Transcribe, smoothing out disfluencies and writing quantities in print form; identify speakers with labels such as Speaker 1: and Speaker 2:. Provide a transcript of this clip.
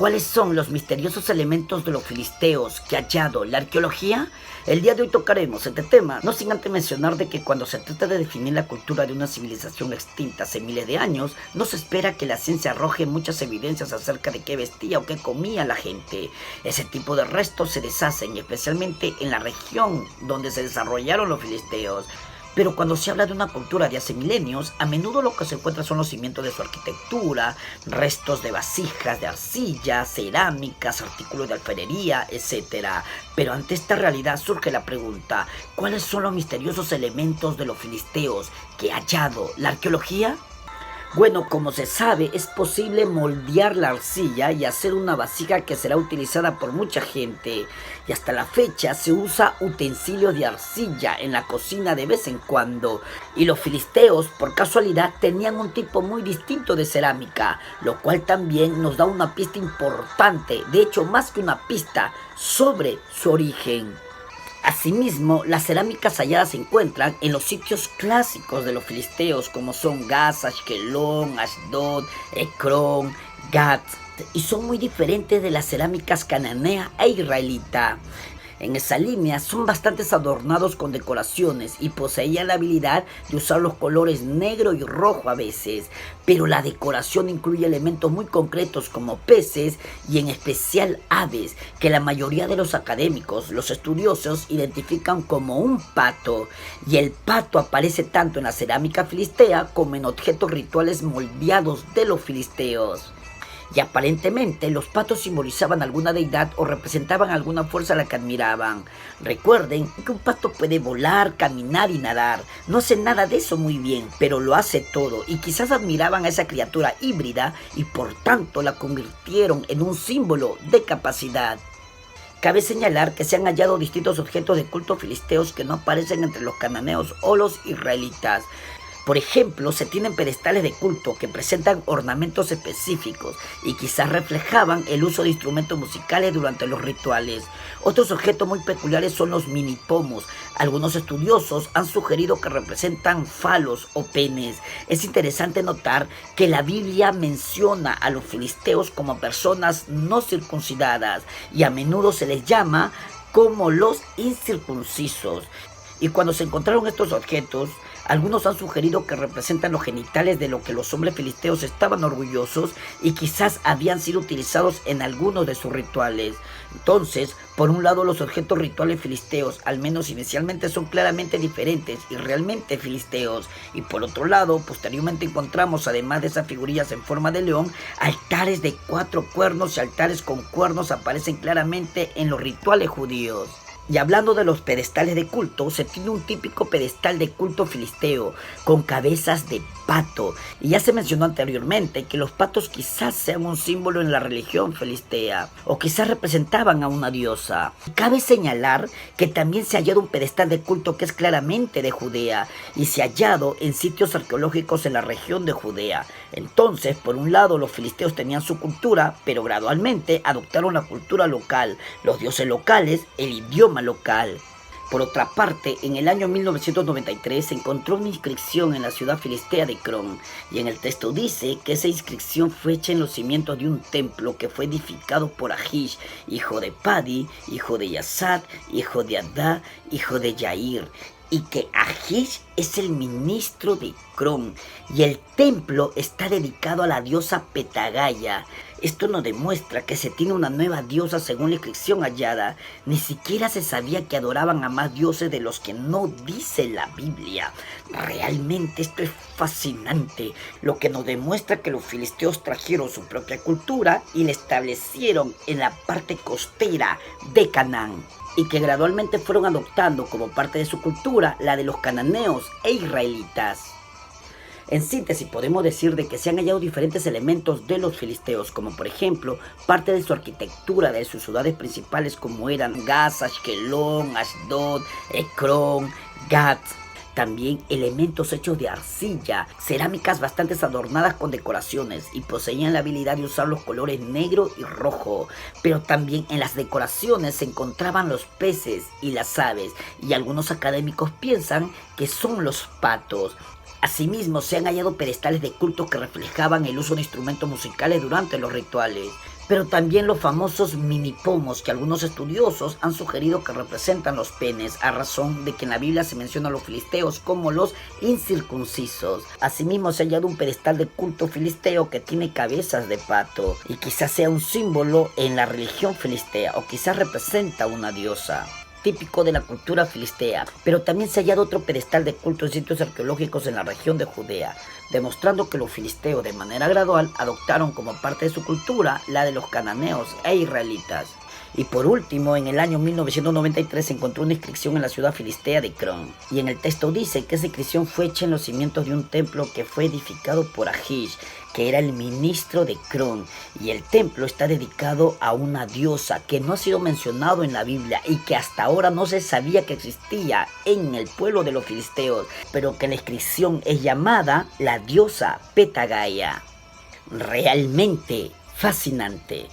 Speaker 1: ¿Cuáles son los misteriosos elementos de los filisteos que ha hallado la arqueología? El día de hoy tocaremos este tema, no sin antes mencionar de que cuando se trata de definir la cultura de una civilización extinta hace miles de años, no se espera que la ciencia arroje muchas evidencias acerca de qué vestía o qué comía la gente. Ese tipo de restos se deshacen, especialmente en la región donde se desarrollaron los filisteos. Pero cuando se habla de una cultura de hace milenios, a menudo lo que se encuentra son los cimientos de su arquitectura, restos de vasijas de arcilla, cerámicas, artículos de alfarería, etc. Pero ante esta realidad surge la pregunta, ¿cuáles son los misteriosos elementos de los filisteos que ha hallado la arqueología? Bueno, como se sabe, es posible moldear la arcilla y hacer una vasija que será utilizada por mucha gente. Y hasta la fecha se usa utensilios de arcilla en la cocina de vez en cuando. Y los filisteos, por casualidad, tenían un tipo muy distinto de cerámica, lo cual también nos da una pista importante, de hecho más que una pista, sobre su origen. Asimismo, las cerámicas halladas se encuentran en los sitios clásicos de los filisteos, como son Gaza, Ashkelon, Ashdod, Ecrón, Gat, y son muy diferentes de las cerámicas cananea e israelita. En esa línea son bastante adornados con decoraciones y poseían la habilidad de usar los colores negro y rojo a veces, pero la decoración incluye elementos muy concretos como peces y en especial aves, que la mayoría de los académicos, los estudiosos, identifican como un pato, y el pato aparece tanto en la cerámica filistea como en objetos rituales moldeados de los filisteos. Y aparentemente los patos simbolizaban alguna deidad o representaban alguna fuerza a la que admiraban. Recuerden que un pato puede volar, caminar y nadar. No hace nada de eso muy bien, pero lo hace todo, y quizás admiraban a esa criatura híbrida y por tanto la convirtieron en un símbolo de capacidad. Cabe señalar que se han hallado distintos objetos de culto filisteos que no aparecen entre los cananeos o los israelitas. Por ejemplo, se tienen pedestales de culto que presentan ornamentos específicos y quizás reflejaban el uso de instrumentos musicales durante los rituales. Otros objetos muy peculiares son los minipomos. Algunos estudiosos han sugerido que representan falos o penes. Es interesante notar que la Biblia menciona a los filisteos como personas no circuncidadas y a menudo se les llama como los incircuncisos. Y cuando se encontraron estos objetos, algunos han sugerido que representan los genitales de lo que los hombres filisteos estaban orgullosos y quizás habían sido utilizados en algunos de sus rituales. Entonces, por un lado, los objetos rituales filisteos, al menos inicialmente, son claramente diferentes y realmente filisteos. Y por otro lado, posteriormente encontramos, además de esas figurillas en forma de león, altares de 4 cuernos y altares con cuernos aparecen claramente en los rituales judíos. Y hablando de los pedestales de culto, se tiene un típico pedestal de culto filisteo con cabezas de pato. Y ya se mencionó anteriormente que los patos quizás sean un símbolo en la religión filistea, o quizás representaban a una diosa. Cabe señalar que también se ha hallado un pedestal de culto que es claramente de Judea, y se ha hallado en sitios arqueológicos en la región de Judea. Entonces, por un lado, los filisteos tenían su cultura, pero gradualmente adoptaron la cultura local, los dioses locales, el idioma local. Por otra parte, en el año 1993 se encontró una inscripción en la ciudad filistea de Ecrón, y en el texto dice que esa inscripción fue hecha en los cimientos de un templo que fue edificado por Ahish, hijo de Padi, hijo de Yasad, hijo de Adá, hijo de Yair, y que Ahish es el ministro de Ecrón, y el templo está dedicado a la diosa Petagaya. Esto nos demuestra que se tiene una nueva diosa según la inscripción hallada. Ni siquiera se sabía que adoraban a más dioses de los que no dice la Biblia. Realmente esto es fascinante, lo que nos demuestra que los filisteos trajeron su propia cultura y la establecieron en la parte costera de Canaán, y que gradualmente fueron adoptando como parte de su cultura la de los cananeos e israelitas. En síntesis, podemos decir de que se han hallado diferentes elementos de los filisteos, como por ejemplo, parte de su arquitectura de sus ciudades principales como eran Gaza, Ashkelon, Ashdod, Ecrón, Gat. También elementos hechos de arcilla, cerámicas bastante adornadas con decoraciones y poseían la habilidad de usar los colores negro y rojo. Pero también en las decoraciones se encontraban los peces y las aves, y algunos académicos piensan que son los patos. Asimismo, se han hallado pedestales de culto que reflejaban el uso de instrumentos musicales durante los rituales. pero también los famosos minipomos que algunos estudiosos han sugerido que representan los penes, a razón de que en la Biblia se menciona a los filisteos como los incircuncisos. Asimismo se ha hallado un pedestal de culto filisteo que tiene cabezas de pato y quizás sea un símbolo en la religión filistea o quizás representa una diosa, típico de la cultura filistea, pero también se ha hallado otro pedestal de culto en sitios arqueológicos en la región de Judea, demostrando que los filisteos de manera gradual adoptaron como parte de su cultura la de los cananeos e israelitas. Y por último, en el año 1993 se encontró una inscripción en la ciudad filistea de Cron, y en el texto dice que esa inscripción fue hecha en los cimientos de un templo que fue edificado por Ahish, que era el ministro de Cron, y el templo está dedicado a una diosa que no ha sido mencionado en la Biblia y que hasta ahora no se sabía que existía en el pueblo de los filisteos, pero que la inscripción es llamada la diosa Petagaya. Realmente fascinante.